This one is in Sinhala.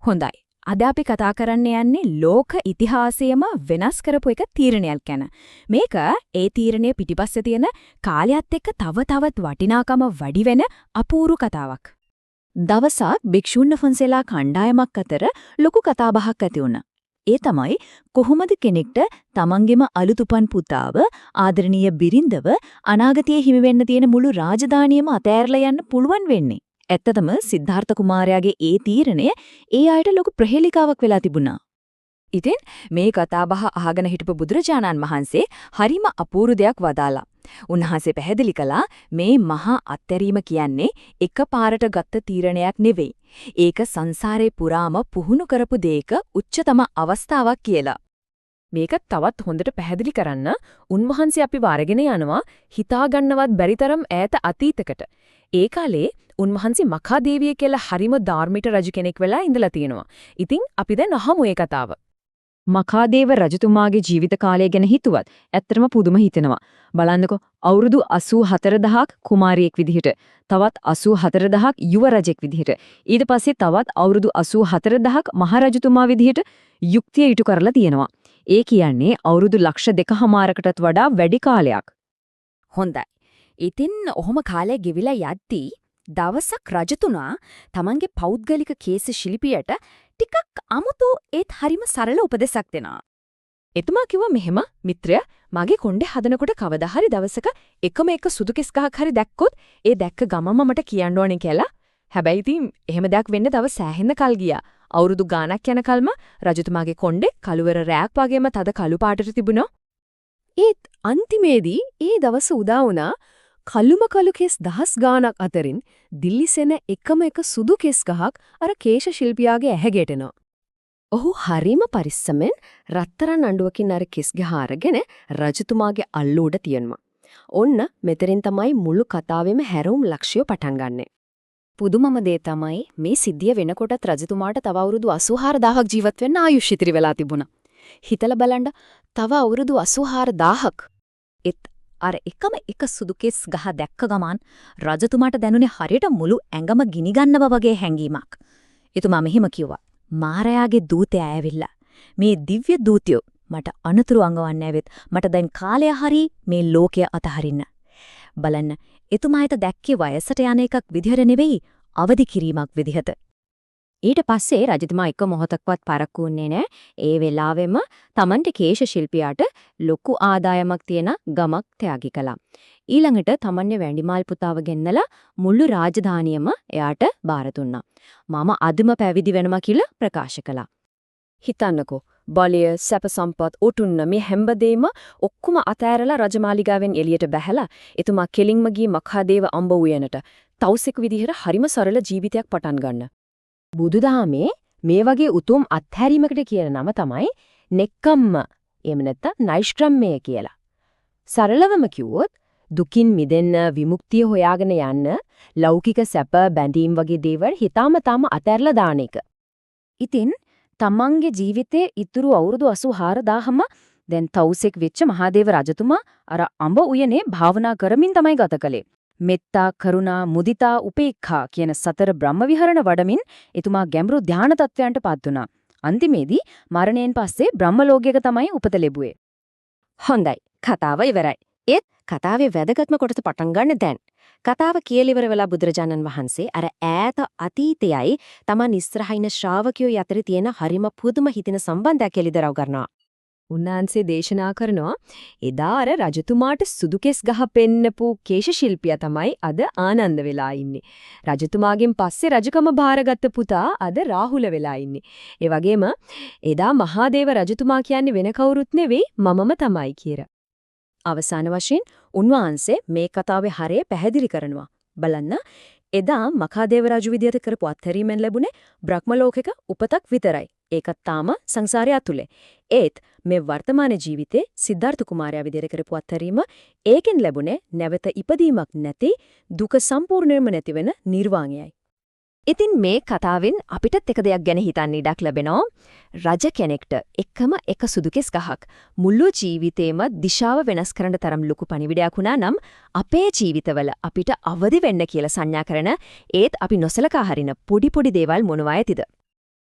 හොඳයි. අද අපි කතා කරන්න යන්නේ ලෝක ඉතිහාසයේම වෙනස් කරපු එක තීරණයක් ගැන. මේක ඒ තීරණය පිටිපස්සේ තියෙන කාලයත් එක්ක තව තවත් වටිනාකම වැඩි වෙන අපූර්ව කතාවක්. දවසක් භික්ෂුන් වහන්සේලා කණ්ඩායමක් අතර ලොකු කතාබහක් ඇති වුණා. ඒ තමයි කොහොමද කෙනෙක්ට තමන්ගේම අලුතුපන් පුතාව ආදරණීය බිරිඳව අනාගතයේ හිමි වෙන්න තියෙන මුළු රාජධානියම අතෑරලා යන්න පුළුවන් වෙන්නේ. ඇත්තටම සිද්ධාර්ථ කුමාරයාගේ ඒ තීරණය ඒ අයට ලොකු ප්‍රහේලිකාවක් වෙලා තිබුණා. ඉතින් මේ කතාබහ අහගෙන හිටපු බුදුරජාණන් වහන්සේ හරිම අපූර්ව දෙයක් වදාලා. උන්වහන්සේ පැහැදිලි කළා මේ මහා අත්හැරීම කියන්නේ එකපාරට ගත්ත තීරණයක් නෙවෙයි. ඒක සංසාරේ පුරාම පුහුණු කරපු දෙයක උච්චතම අවස්ථාවක් කියලා. මේක තවත් හොඳට පැහැදිලි කරන්න උන්වහන්සේ අපි වාරගෙන යනවා හිතා ගන්නවත් බැරි තරම් ඈත අතීතයකට. ඒ කාලේ උන්වහන්සේ මඛාදේවිය කියලා හරිම ධාර්මික රජ කෙනෙක් වෙලා ඉඳලා තියෙනවා. ඉතින් අපි දැන් අහමු ඒ කතාව. මඛාදේව රජතුමාගේ ජීවිත කාලය ගැන හිතුවත් ඇත්තටම පුදුම හිතෙනවා. බලන්නකෝ අවුරුදු 84000ක් කුමාරියෙක් විදිහට, තවත් 84000ක් යුව රජෙක් විදිහට, ඊට පස්සේ තවත් අවුරුදු 84000ක් මහරජතුමා විදිහට යුක්තිය ඉටු කරලා තියෙනවා. ඒ කියන්නේ අවුරුදු ලක්ෂ 2කමාරකටත් වඩා වැඩි කාලයක්. හොඳයි. ඉතින් ඔහොම කාලය ගෙවිලා යද්දී දවසක් රජතුමා තමන්ගේ පෞද්ගලික කේස ශිල්පියට ටිකක් අමුතු ඒත් හරිම සරල උපදෙසක් දෙනවා. එතුමා කිව්වා මෙහෙම මිත්‍රය මගේ කොණ්ඩේ හදනකොට කවදා හරි දවසක එකම එක සුදු කෙස් ගහක් හරි දැක්කොත් ඒ දැක්ක ගමම මට කියන්න ඕනේ කියලා. හැබැයි ඉතින් එහෙම දෙයක් වෙන්න තව සෑහෙන කල් ගියා. අවුරුදු ගාණක් යනකල්ම රජතුමාගේ කොණ්ඩේ කළුවර රෑක් වගේම තද කළු පාටට තිබුණා. ඒත් අන්තිමේදී ඒ දවස උදා වුණා කළුම කළු කෙස් දහස් ගාණක් අතරින් දිල්ලිසෙන එකම එක සුදු කෙස් ගහක් අර කේශ ශිල්පියාගේ ඇහැ ගැටෙනවා. ඔහු හරිම පරිස්සමෙන් රත්තරන් අඬුවකින් අර කෙස් ගහ අරගෙන රජතුමාගේ අල්ලුවට තියනවා. ඔන්න මෙතරින් තමයි මුළු කතාවෙම හැරවුම් ලක්ෂ්‍ය පටන් ගන්නෙ. පුදුමම දේ තමයි මේ සිද්ධිය වෙනකොටත් රජතුමාට තව අවුරුදු 84000ක් ජීවත් වෙන්න ආයුෂ ඉතිරි වෙලා තිබුණා. හිතලා බලන්න තව අවුරුදු 84000ක්. අර එකම එක සුදු කෙස් ගහ දැක්ක ගමන් රජතුමාට දැනුනේ හරියට මුළු ඇඟම ගිනි ගන්නවා වගේ හැඟීමක්. එතුමා මෙහෙම කිව්වා. මාරයාගේ දූතයා ඇවිල්ලා. මේ දිව්‍ය දූතයෝ මට අනතුරු අඟවන්න ඇවිත් මට දැන් කාලය හරි මේ ලෝකය අතහරින්න. බලන්න එතුමාට දැක්කේ වයසට යන එකක් විදිහට නෙවෙයි අවදි කිරීමක් විදිහට. ඊට පස්සේ රජතුමා එක මොහොතක්වත් පරක්කු වුණේ නැහැ. ඒ වෙලාවෙම Tamante කේශ ශිල්පියාට ලොකු ආදායමක් තියෙන ගමක් ත්‍යාගි කළා. ඊළඟට Tamanne වැඳිමාල් පුතාව ගෙන්නලා මුළු රාජධානියම එයාට බාර දුන්නා. මම අදම පැවිදි වෙනවා කියලා ප්‍රකාශ කළා. හිතන්නකෝ බලය සැප සම්පත් ඔටුන්න මේ හැම්බදේම ඔක්කොම අතෑරලා රජමාලිගාවෙන් එළියට බැහැලා එතුමා කෙලින්ම ගිය මඛාදේව අඹ උයනට තවුසෙක් විදිහට හරිම සරල ජීවිතයක් පටන් ගන්න. බුදුදහමේ මේ වගේ උතුම් අත්හැරීමකට කියන නම තමයි නෙක්ඛම්ම. එහෙම නැත්නම් නෛෂ්ක්‍රම්‍යය කියලා. සරලවම කිව්වොත් දුකින් මිදෙන්න විමුක්තිය හොයාගෙන යන්න ලෞකික සැප බැඳීම් වගේ දේවල් හිතාමතාම අතහැරලා දාන එක. ඉතින් තමන්ගේ ජීවිතයේ ඉතුරු අවුරුදු 84000ම දැන් තවුසෙක් වෙච්ච මහදේව රජතුමා අර අඹ උයනේ භාවනා කරමින් තමයි ගත කළේ. මෙත්තා, කරුණා, මුදිතා, උපේක්ඛා කියන සතර බ්‍රහ්ම විහරණ වඩමින් එතුමා ගැඹුරු ධාන තත්වයන්ට පත් වුණා. අන්තිමේදී මරණයෙන් පස්සේ බ්‍රහ්ම ලෝකයක තමයි උපත ලැබුවේ. හොඳයි, කතාව ඉවරයි. ඒත් කතාවේ වැදගත්ම කොටස පටන් ගන්න දැන්. කතාව කියලා ඉවර වෙලා බුදුරජාණන් වහන්සේ අර ඈත අතීතයයි තමන් ඉස්සරහින ශ්‍රාවකයෝ අතර තියෙන හරිම පුදුම හිතෙන සම්බන්ධයක් කෙලිදරව් කරනවා. උන්වහන්සේ දේශනා කරනවා එදා අර රජතුමාට සුදු කෙස් ගහ පෙන්නපු කේශ ශිල්පියා තමයි අද ආනන්ද වෙලා ඉන්නේ. රජතුමාගෙන් පස්සේ රජකම බාරගත්ත පුතා අද රාහුල වෙලා ඉන්නේ. ඒ වගේම එදා මහාදේව රජතුමා කියන්නේ වෙන කවුරුත් නෙවෙයි මමම තමයි කියලා. අවසාන වශයෙන් උන්වහන්සේ මේ කතාවේ හරය පැහැදිලි කරනවා. බලන්න එදා මඛාදේව රජු විදියට කරපු අත්හැරීමෙන් ලැබුණේ බ්‍රහ්ම ලෝකයක උපතක් විතරයි. ඒකත් තාම සංසාරය ඇතුලේ. ඒත් මේ වර්තමාන ජීවිතේ සිද්ධාර්ථ කුමාරයා විදියට කරපු අත්හැරීම ඒකෙන් ලැබුණේ නැවත ඉපදීමක් නැති දුක සම්පූර්ණයෙන්ම නැති වෙන නිර්වාණයයි. ඉතින් මේ කතාවෙන් අපිටත් එක දෙයක් ගැන හිතන්න ඉඩක් ලැබෙනවා. රජ කෙනෙක්ට එකම එක සුදු කෙස් ගහක් මුළු ජීවිතේම දිශාව වෙනස් කරන්න තරම් ලොකු පණිවිඩයක් වුණා නම් අපේ ජීවිතවල අපිට අවදි වෙන්න කියලා සංඥා කරන ඒත් අපි නොසලකා හරින පොඩි පොඩි දේවල් මොනවා ඇතිද?